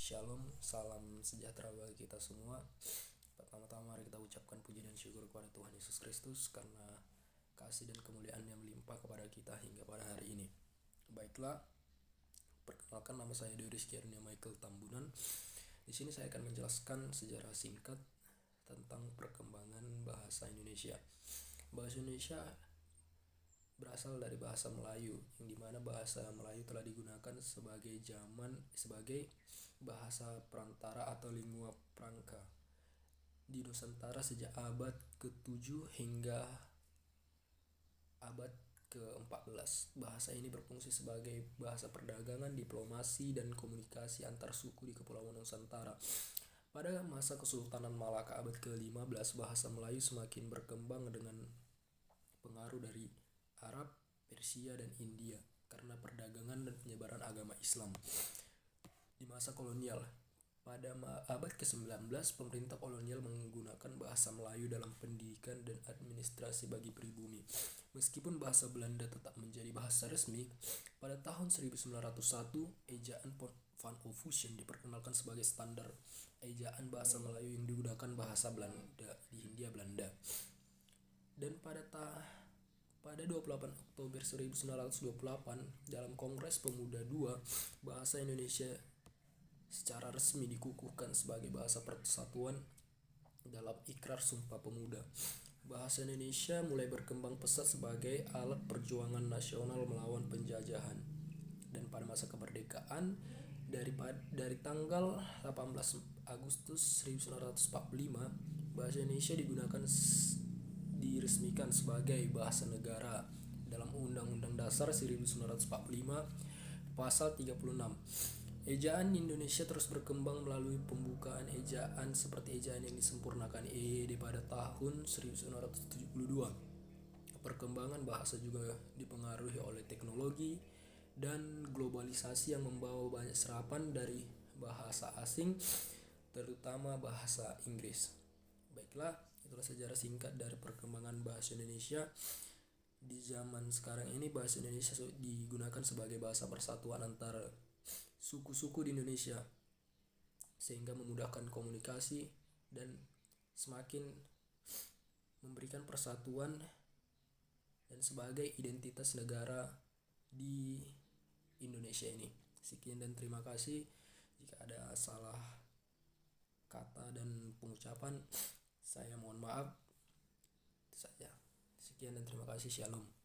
Shalom, salam sejahtera bagi kita semua. Pertama-tama mari kita ucapkan puji dan syukur kepada Tuhan Yesus Kristus karena kasih dan kemuliaan yang melimpah kepada kita hingga pada hari ini. Baiklah, perkenalkan nama saya Dewi Rizky Arnia Michael Tambunan. Di sini saya akan menjelaskan sejarah singkat tentang perkembangan bahasa Indonesia. Bahasa Indonesia berasal dari bahasa Melayu, yang dimana bahasa Melayu telah digunakan sebagai bahasa perantara atau lingua franca di Nusantara sejak abad ke-7 hingga abad ke-14. Bahasa ini berfungsi sebagai bahasa perdagangan, diplomasi, dan komunikasi antar suku di Kepulauan Nusantara. Pada masa Kesultanan Malaka abad ke-15, bahasa Melayu semakin berkembang dengan pengaruh dari Arab, Persia, dan India karena perdagangan dan penyebaran agama Islam. Di masa kolonial, pada abad ke-19, pemerintah kolonial menggunakan bahasa Melayu dalam pendidikan dan administrasi bagi pribumi. Meskipun bahasa Belanda tetap menjadi bahasa resmi, pada tahun 1901, ejaan Van Ophusen diperkenalkan sebagai standar ejaan bahasa Melayu yang digunakan bahasa Belanda di Hindia Belanda. Dan pada 28 Oktober 1928, dalam Kongres Pemuda II, bahasa Indonesia secara resmi dikukuhkan sebagai bahasa persatuan dalam Ikrar Sumpah Pemuda. Bahasa Indonesia mulai berkembang pesat sebagai alat perjuangan nasional melawan penjajahan. Dan pada masa kemerdekaan, dari tanggal 18 Agustus 1945, bahasa Indonesia diresmikan sebagai bahasa negara dalam Undang-Undang Dasar 1945 Pasal 36. Ejaan Indonesia terus berkembang melalui pembukaan ejaan seperti ejaan yang disempurnakan EYD pada tahun 1972. Perkembangan bahasa juga dipengaruhi oleh teknologi dan globalisasi yang membawa banyak serapan dari bahasa asing, terutama bahasa Inggris. Baiklah, itulah sejarah singkat dari perkembangan bahasa Indonesia. Di zaman sekarang ini bahasa Indonesia digunakan sebagai bahasa persatuan antara suku-suku di Indonesia, sehingga memudahkan komunikasi dan semakin memberikan persatuan dan sebagai identitas negara di Indonesia ini. Sekian dan terima kasih. Jika ada salah kata dan pengucapan, saya mohon maaf. Itu saja. Sekian dan terima kasih. Shalom.